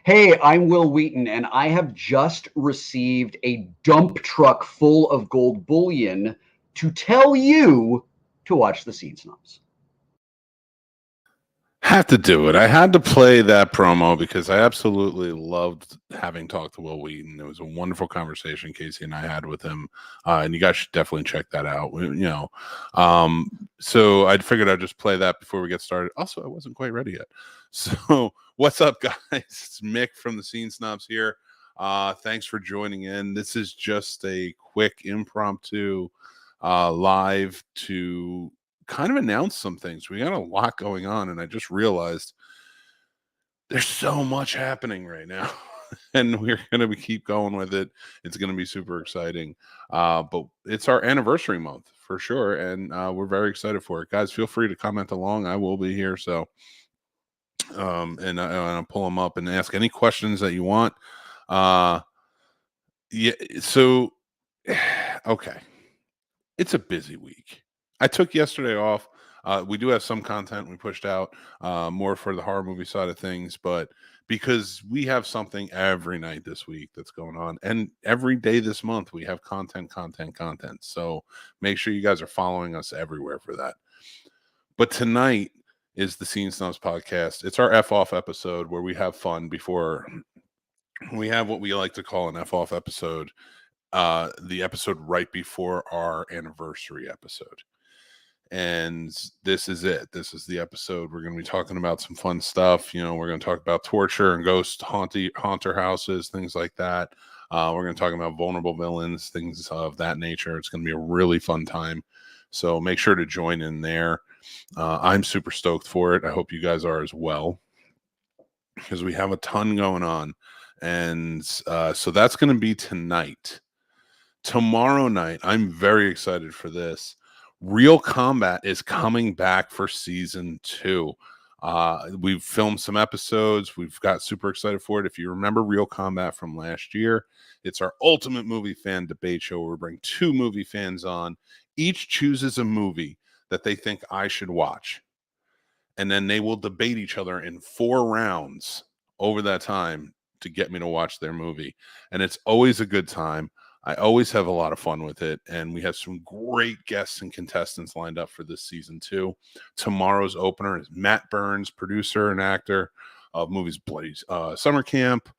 Hey, I'm Will Wheaton, and I have just received a dump truck full of gold bullion to tell you to watch the Scene Snobs. Have to do it. I had to play that promo because I absolutely loved having talked to Will Wheaton. It was a wonderful conversation Casey and I had with him, and you guys should definitely check that out. So I figured I'd just play that before we get started. Also, I wasn't quite ready yet. So what's up, guys? It's Mick from the Scene Snobs here. Thanks for joining in. This is just a quick impromptu live to kind of announce some things. We got a lot going on, and I just realized there's so much happening right now. And we're going to keep going with it. It's going to be super exciting. But it's our anniversary month for sure. And we're very excited for it. Guys, feel free to comment along. I will be here. So, and I'll pull them up and ask any questions that you want. So, okay. It's a busy week. I took yesterday off. We do have some content we pushed out, more for the horror movie side of things, but because we have something every night this week that's going on, and every day this month we have content. So make sure you guys are following us everywhere for that. But tonight is the Scene Snobs podcast. It's our F off episode where we have fun before we have what we like to call an F off episode, the episode right before our anniversary episode. And this is it. This is the episode. We're going to be talking about some fun stuff. We're going to talk about torture and ghost haunter houses, things like that. We're going to talk about vulnerable villains, things of that nature. It's going to be a really fun time. So make sure to join in there. I'm super stoked for it. I hope you guys are as well, because we have a ton going on. And so that's going to be tonight. Tomorrow night, I'm very excited for this. Real Combat is coming back for season 2. We've filmed some episodes. We've got super excited for it. If you remember Real Combat from last year, it's our ultimate movie fan debate show where we bring 2 movie fans on. Each chooses a movie that they think I should watch. And then they will debate each other in 4 rounds over that time to get me to watch their movie. And it's always a good time. I always have a lot of fun with it, and we have some great guests and contestants lined up for this season 2. Tomorrow's opener is Matt Burns, producer and actor of movies Bloody Summer Camp,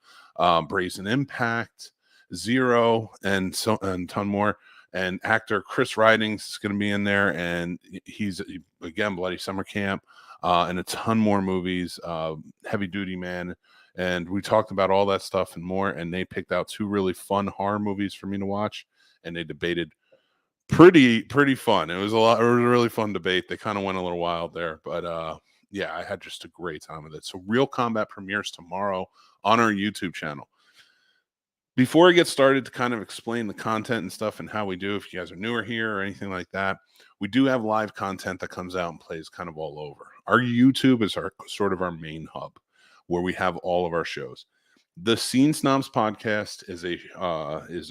Brazen Impact, Zero, and a ton more. And actor Chris Ridings is going to be in there, and he's again Bloody Summer Camp, and a ton more movies. Heavy Duty Man. And we talked about all that stuff and more, and they picked out 2 really fun horror movies for me to watch, and they debated pretty fun. It was a really fun debate. They kind of went a little wild there, but yeah, I had just a great time with it. So Real Combat premieres tomorrow on our YouTube channel. Before I get started to kind of explain the content and stuff and how we do, if you guys are newer here or anything like that, we do have live content that comes out and plays kind of all over. Our YouTube is our sort of our main hub, where we have all of our shows. The Scene Snobs podcast is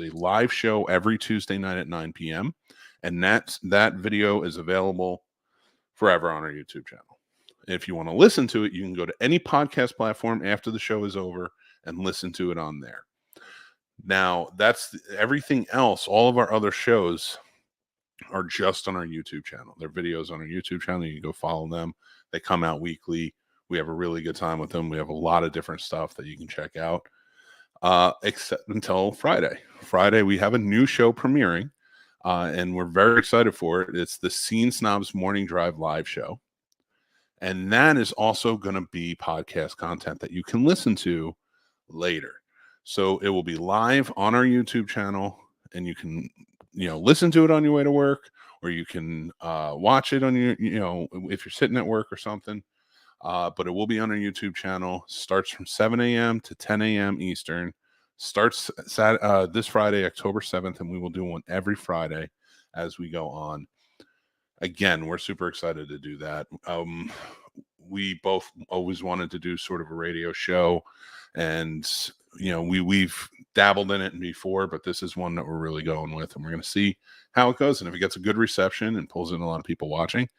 a live show every Tuesday night at 9 p.m. And that video is available forever on our YouTube channel. If you want to listen to it, you can go to any podcast platform after the show is over and listen to it on there. Now, that's everything else. All of our other shows are just on our YouTube channel. They're videos on our YouTube channel. You can go follow them. They come out weekly. We have a really good time with them. We have a lot of different stuff that you can check out, except until Friday. Friday, we have a new show premiering, and we're very excited for it. It's the Scene Snobs Morning Drive live show. And that is also going to be podcast content that you can listen to later. So it will be live on our YouTube channel, and you can, listen to it on your way to work, or you can watch it on your, if you're sitting at work or something. But it will be on our YouTube channel. Starts from 7 a.m. to 10 a.m. Eastern. Starts this Friday, October 7th, and we will do one every Friday as we go on. Again, we're super excited to do that. We both always wanted to do sort of a radio show, and we've dabbled in it before, but this is one that we're really going with, and we're going to see how it goes. And if it gets a good reception and pulls in a lot of people watching,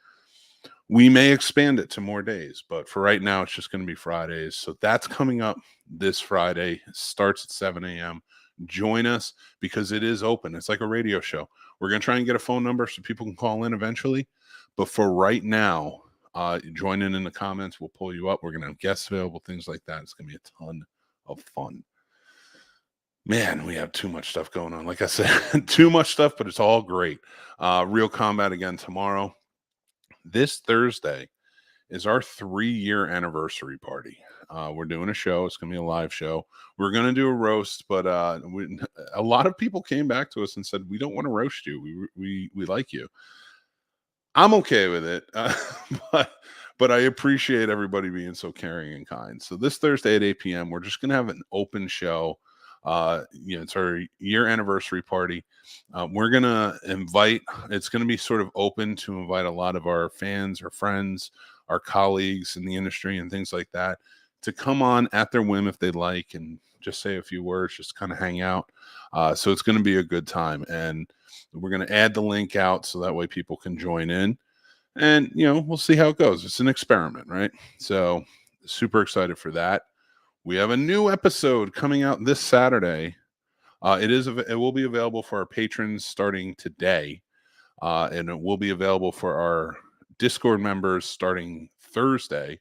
We may expand it to more days, but for right now, it's just going to be Fridays. So that's coming up this Friday. It starts at 7 a.m. Join us because it is open. It's like a radio show. We're going to try and get a phone number so people can call in eventually. But for right now, join in the comments. We'll pull you up. We're going to have guests available, things like that. It's going to be a ton of fun. Man, we have too much stuff going on. Like I said, too much stuff, but it's all great. Real Combat again tomorrow. This Thursday is our 3-year anniversary party. We're doing a show. It's going to be a live show. We're going to do a roast, but a lot of people came back to us and said, we don't want to roast you. We like you. I'm okay with it, but I appreciate everybody being so caring and kind. So this Thursday at 8 p.m., we're just going to have an open show. It's our year anniversary party. We're going to invite, it's going to be sort of open to invite a lot of our fans or friends, our colleagues in the industry and things like that to come on at their whim if they'd like and just say a few words, just kind of hang out. So it's going to be a good time. And we're going to add the link out so that way people can join in. And, we'll see how it goes. It's an experiment, right? So super excited for that. We have a new episode coming out this Saturday. It will be available for our patrons starting today, and it will be available for our Discord members starting Thursday,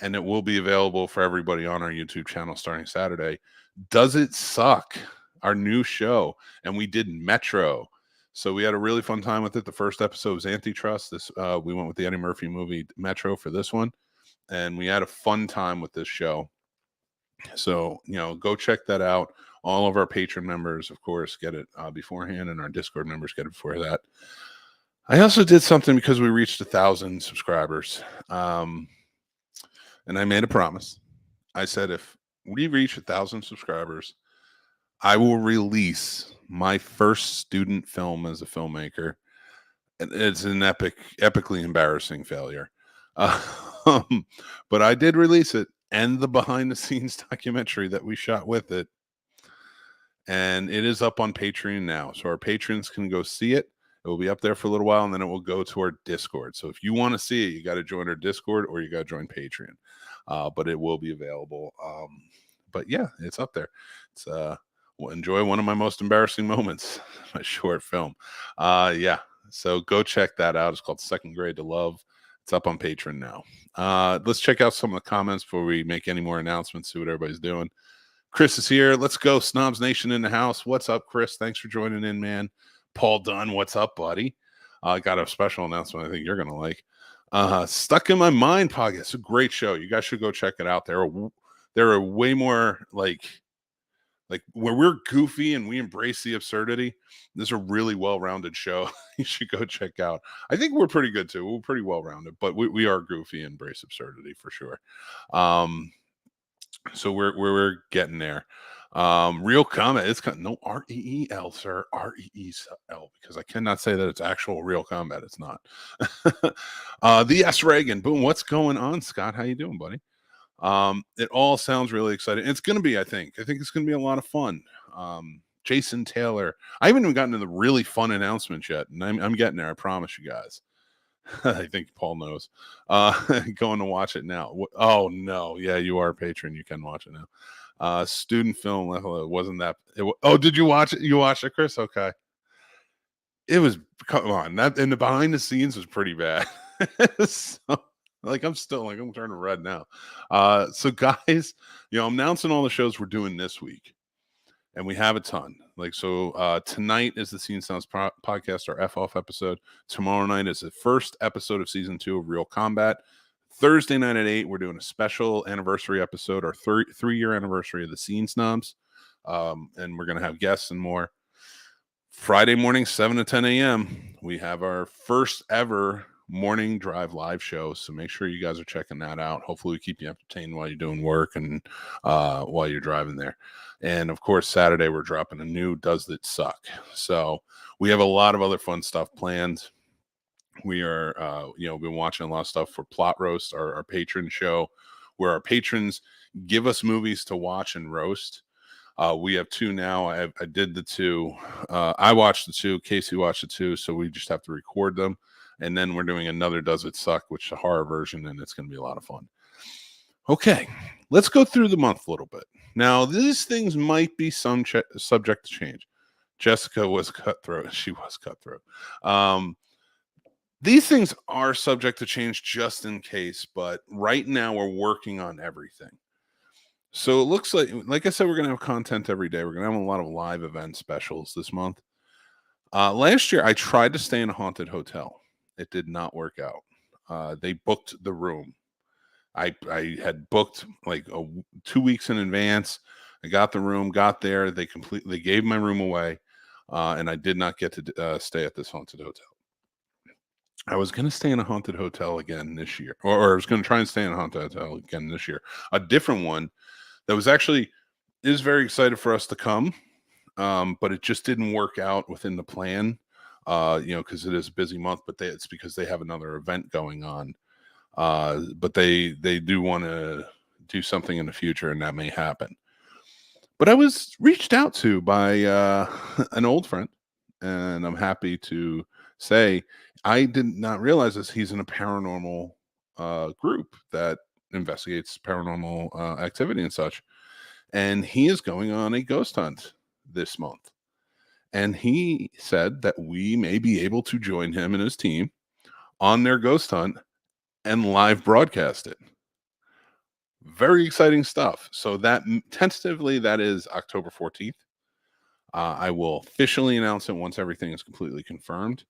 and it will be available for everybody on our YouTube channel starting Saturday. Does It Suck? Our new show, and we did Metro. So we had a really fun time with it. The first episode was Antitrust. We went with the Eddie Murphy movie Metro for this one, and we had a fun time with this show. So, go check that out. All of our patron members, of course, get it beforehand, and our Discord members get it before that. I also did something because we reached 1,000 subscribers. And I made a promise. I said, if we reach 1,000 subscribers, I will release my first student film as a filmmaker. It's an epically embarrassing failure. But I did release it. And the behind-the-scenes documentary that we shot with it. And it is up on Patreon now. So our patrons can go see it. It will be up there for a little while, and then it will go to our Discord. So if you want to see it, you got to join our Discord or you got to join Patreon. But it will be available. But yeah, it's up there. It's enjoy one of my most embarrassing moments, my short film. Yeah. So go check that out. It's called Second Grade to Love. It's up on Patreon now. Let's check out some of the comments before we make any more announcements, see what everybody's doing. Chris is here. Let's go. Snobs Nation in the house. What's up, Chris? Thanks for joining in, man. Paul Dunn, what's up, buddy? I got a special announcement I think you're going to like. Stuck in My Mind podcast. It's a great show. You guys should go check it out. There are way more like where we're goofy and we embrace the absurdity. This is a really well-rounded show. You should go check out. I think we're pretty good too. We're pretty well-rounded, but we are goofy and embrace absurdity for sure. So we're getting there. Real Combat. It's no REEL, sir. REEL, because I cannot say that it's actual Real Combat. It's not. The S Reagan. Boom. What's going on, Scott? How you doing, buddy? It all sounds really exciting. It's going to be, I think it's going to be a lot of fun. Jason Taylor. I haven't even gotten to the really fun announcements yet, and I'm getting there. I promise you guys. I think Paul knows. Going to watch it now. Oh no, yeah, you are a patron. You can watch it now. Student film. It wasn't that. Oh, did you watch it? You watched it, Chris? Okay. It was. Come on, that and the behind the scenes was pretty bad. So, I'm turning red now. So guys, I'm announcing all the shows we're doing this week, and we have a ton. Tonight is the Scene Snobs Podcast, our F-Off episode. Tomorrow night is the first episode of season 2 of Real Combat. Thursday night at 8, we're doing a special anniversary episode, our 3-year anniversary of the Scene Snobs. And we're going to have guests and more. Friday morning, 7 to 10 a.m., we have our first ever morning drive live show. So make sure you guys are checking that out. Hopefully we keep you entertained while you're doing work and while you're driving there. And of course, Saturday we're dropping a new Does It Suck? So we have a lot of other fun stuff planned. We are, been watching a lot of stuff for Plot Roast, our patron show, where our patrons give us movies to watch and roast. We have 2 now. I did the 2. I watched the 2. Casey watched the 2. So we just have to record them. And then we're doing another Does It Suck, which is a horror version, and it's going to be a lot of fun. Okay, let's go through the month a little bit. Now, these things might be subject to change. Jessica was cutthroat. She was cutthroat. These things are subject to change just in case, but right now we're working on everything. So it looks like I said, we're going to have content every day. We're going to have a lot of live event specials this month. Last year, I tried to stay in a haunted hotel. It did not work out. They booked the room. I had booked like 2 weeks in advance. I got the room, got there. They gave my room away, and I did not get to stay at this haunted hotel. I was going to stay in a haunted hotel again this year, or I was going to try and stay in a haunted hotel again this year. A different one that was actually is very excited for us to come, but it just didn't work out within the plan, because it is a busy month. But it's because they have another event going on, but they do want to do something in the future, and that may happen. But I was reached out to by an old friend, and I'm happy to say I did not realize this. He's in a paranormal group that investigates paranormal activity and such. And he is going on a ghost hunt this month. And he said that we may be able to join him and his team on their ghost hunt and live broadcast it. Very exciting stuff. So that tentatively, that is October 14th. I will officially announce it once everything is completely confirmed.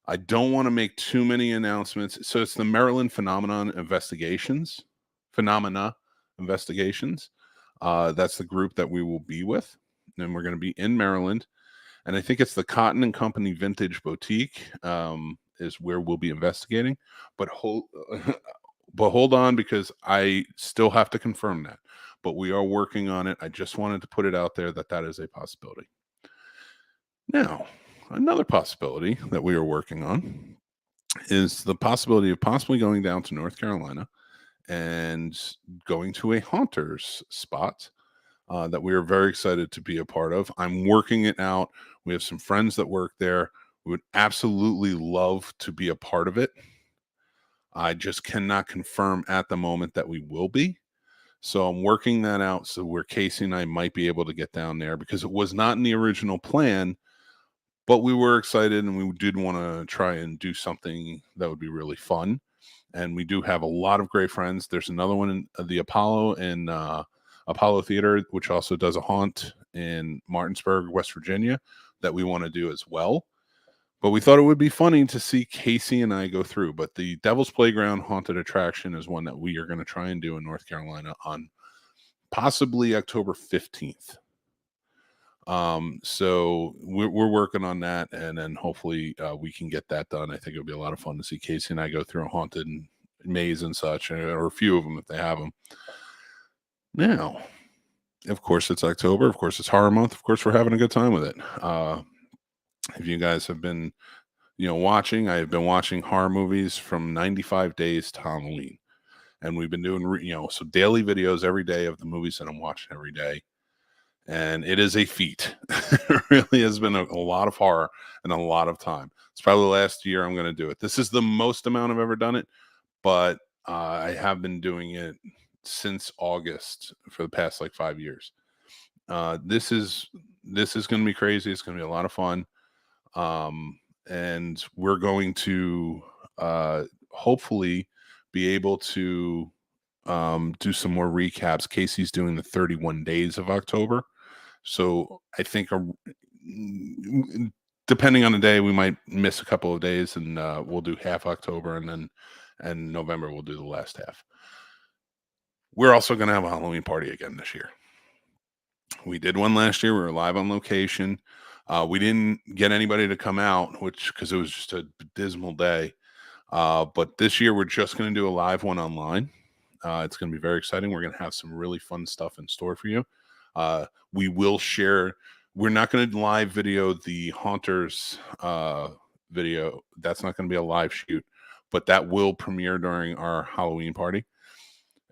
I don't want to make too many announcements. So it's the Maryland Phenomena Investigations. That's the group that we will be with. And we're going to be in Maryland. And I think it's the Cotton and Company Vintage Boutique is where we'll be investigating. But hold on, because I still have to confirm that. But we are working on it. I just wanted to put it out there that is a possibility. Now, another possibility that we are working on is the possibility of possibly going down to North Carolina and going to a haunters spot that we are very excited to be a part of. I'm working it out. We have some friends that work there. We would absolutely love to be a part of it. I just cannot confirm at the moment that we will be. So I'm working that out. So where Casey and I might be able to get down there, because it was not in the original plan, but we were excited and we did want to try and do something that would be really fun. And we do have a lot of great friends. There's another one in the Apollo Theater, which also does a haunt in Martinsburg, West Virginia, that we want to do as well. But we thought it would be funny to see Casey and I go through. But the Devil's Playground haunted attraction is one that we are going to try and do in North Carolina on possibly October 15th. So we're working on that, and then hopefully we can get that done. I think it'll be a lot of fun to see Casey and I go through a haunted maze and such, or a few of them if they have them. Now, of course, it's October. Of course, it's horror month. Of course, we're having a good time with it. If you guys have been, watching, I have been watching horror movies from 95 days to Halloween, and we've been doing, so daily videos every day of the movies that I'm watching every day. And it is a feat. It really has been a lot of horror and a lot of time. It's probably the last year I'm going to do it. This is the most amount I've ever done it, but I have been doing it since August for the past 5 years. This is going to be crazy. It's going to be a lot of fun. And we're going to hopefully be able to do some more recaps. Casey's doing the 31 days of October. So I think depending on the day, we might miss a couple of days, and we'll do half October, and November we'll do the last half. We're also going to have a Halloween party again this year. We did one last year. We were live on location. We didn't get anybody to come out, because it was just a dismal day. But this year we're just going to do a live one online. It's going to be very exciting. We're going to have some really fun stuff in store for you. We will share. We're not going to live video the Haunters video. That's not going to be a live shoot, but that will premiere during our Halloween party.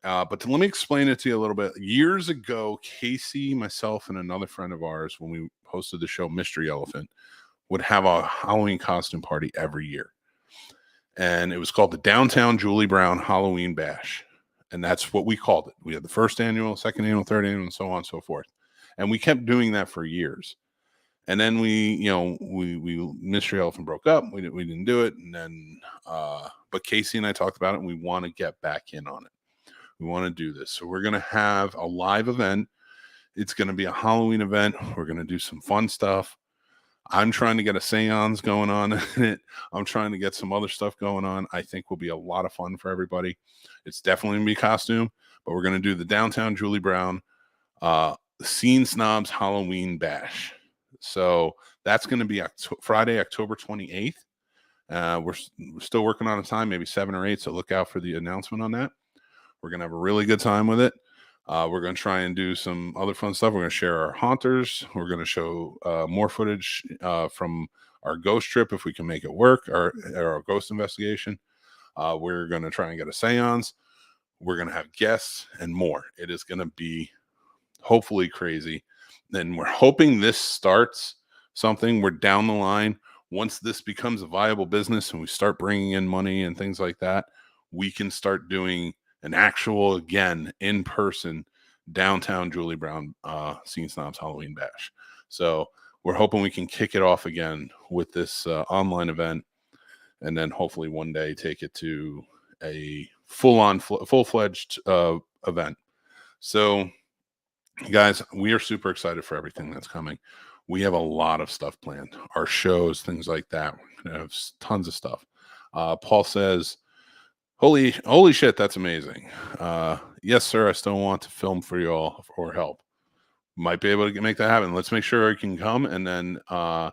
But let me explain it to you a little bit. Years ago, Casey, myself, and another friend of ours, when we hosted the show Mystery Elephant, would have a Halloween costume party every year. and it was called the Downtown Julie Brown Halloween Bash. And that's what we called it. We had the first annual, second annual, third annual, and so on and so forth. And we kept doing that for years. And then we Mystery Elephant broke up. We didn't do it. And then, but Casey and I talked about it, and we want to get back in on it. We want to do this. So we're going to have a live event. It's going to be a Halloween event. We're going to do some fun stuff. I'm trying to get a seance going on in it. I'm trying to get some other stuff going on. I think will be a lot of fun for everybody. It's definitely going to be costume, but we're going to do the Downtown Julie Brown Scene Snobs Halloween Bash. So that's going to be Friday, October 28th. We're still working on a time, maybe 7 or 8. So look out for the announcement on that. We're going to have a really good time with it. We're going to try and do some other fun stuff. We're going to share our haunters. We're going to show more footage from our ghost trip if we can make it work, or our ghost investigation. We're going to try and get a seance. We're going to have guests and more. It is going to be hopefully crazy. And we're hoping this starts something. We're down the line. Once this becomes a viable business and we start bringing in money and things like that, we can start doing an actual, again, in-person Downtown Julie Brown Scene Snobs Halloween Bash. So we're hoping we can kick it off again with this online event, and then hopefully one day take it to a full-fledged event. So, guys, we are super excited for everything that's coming. We have a lot of stuff planned. Our shows, things like that. We're going to have tons of stuff. Paul says, Holy shit, that's amazing. Yes, sir, I still want to film for you all or help. Might be able to make that happen. Let's make sure I can come, and then I'll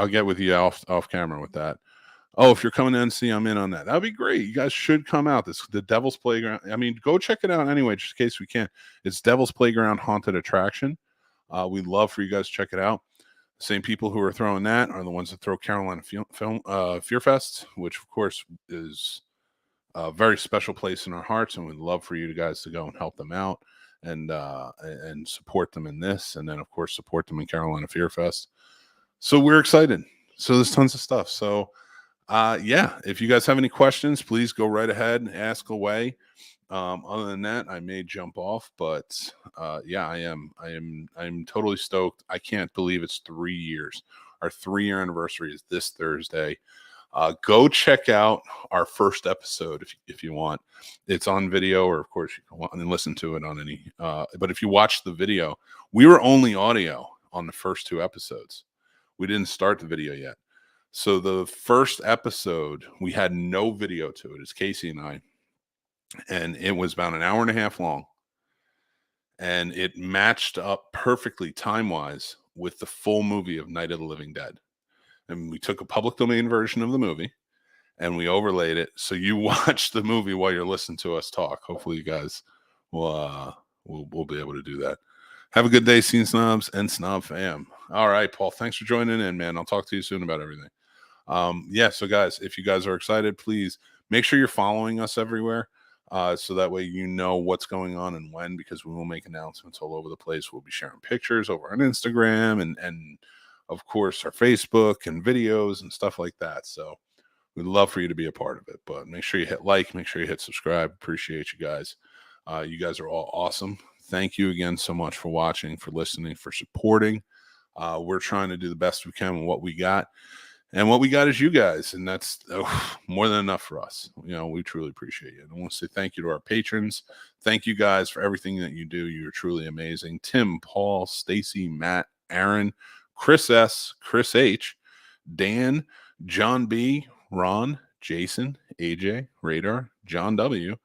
get with you off camera with that. Oh, if you're coming to NC, I'm in on that. That'd be great. You guys should come out. This the Devil's Playground. I mean, go check it out anyway, just in case we can. It's Devil's Playground Haunted Attraction. We'd love for you guys to check it out. The same people who are throwing that are the ones that throw Carolina Fear Fest, which of course is a very special place in our hearts, and we'd love for you guys to go and help them out and support them in this, and then of course support them in Carolina Fear Fest. So we're excited. So there's tons of stuff. So if you guys have any questions, please go right ahead and ask away. Other than that, I may jump off, but I am totally stoked. I can't believe it's 3 years. Our 3-year anniversary is this Thursday. Go check out our first episode if you want. It's on video, or of course you can go on and listen to it on any. But if you watch the video, we were only audio on the first 2 episodes. We didn't start the video yet. So the first episode, we had no video to it. It's Casey and I, and it was about an hour and a half long, and it matched up perfectly time-wise with the full movie of Night of the Living Dead. And we took a public domain version of the movie and we overlaid it. So you watch the movie while you're listening to us talk. Hopefully you guys will be able to do that. Have a good day, Scene Snobs and Snob fam. All right, Paul, thanks for joining in, man. I'll talk to you soon about everything. So guys, if you guys are excited, please make sure you're following us everywhere. So that way you know what's going on and when, because we will make announcements all over the place. We'll be sharing pictures over on Instagram and of course our Facebook and videos and stuff like that. So we'd love for you to be a part of it, but make sure you hit like, make sure you hit subscribe. Appreciate you guys. You guys are all awesome. Thank you again so much for watching, for listening, for supporting. We're trying to do the best we can with what we got. And what we got is you guys, and that's more than enough for us. We truly appreciate it. I want to say thank you to our patrons. Thank you guys for everything that you do. You're truly amazing. Tim, Paul, Stacy, Matt, Aaron, Chris S., Chris H., Dan, John B., Ron, Jason, AJ, Radar, John W.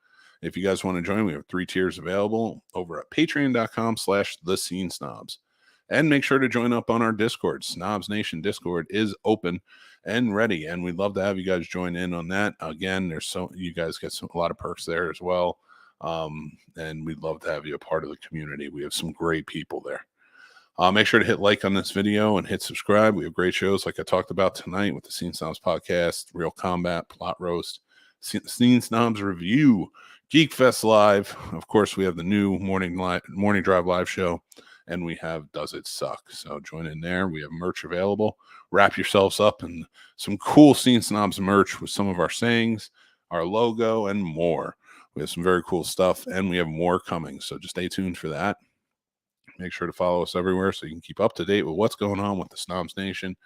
If you guys want to join, we have 3 tiers available over at patreon.com/thescenesnobs. And make sure to join up on our Discord. Snobs Nation Discord is open and ready, and we'd love to have you guys join in on that. Again, you guys get a lot of perks there as well, and we'd love to have you a part of the community. We have some great people there. Make sure to hit like on this video and hit subscribe. We have great shows like I talked about tonight with the Scene Snobs Podcast, Real Combat, Plot Roast, Scene Snobs Review, Geek Fest Live. Of course, we have the new Morning Drive Live show. and we have Does It Suck? So join in there. We have merch available. Wrap yourselves up in some cool Scene Snobs merch with some of our sayings, our logo, and more. We have some very cool stuff, and we have more coming. So just stay tuned for that. Make sure to follow us everywhere so you can keep up to date with what's going on with the Snobs Nation.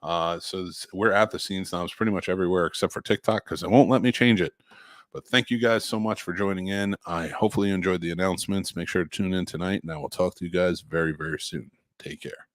We're at the Scene Snobs pretty much everywhere except for TikTok because it won't let me change it. But thank you guys so much for joining in. I hopefully you enjoyed the announcements. Make sure to tune in tonight, and I will talk to you guys very, very soon. Take care.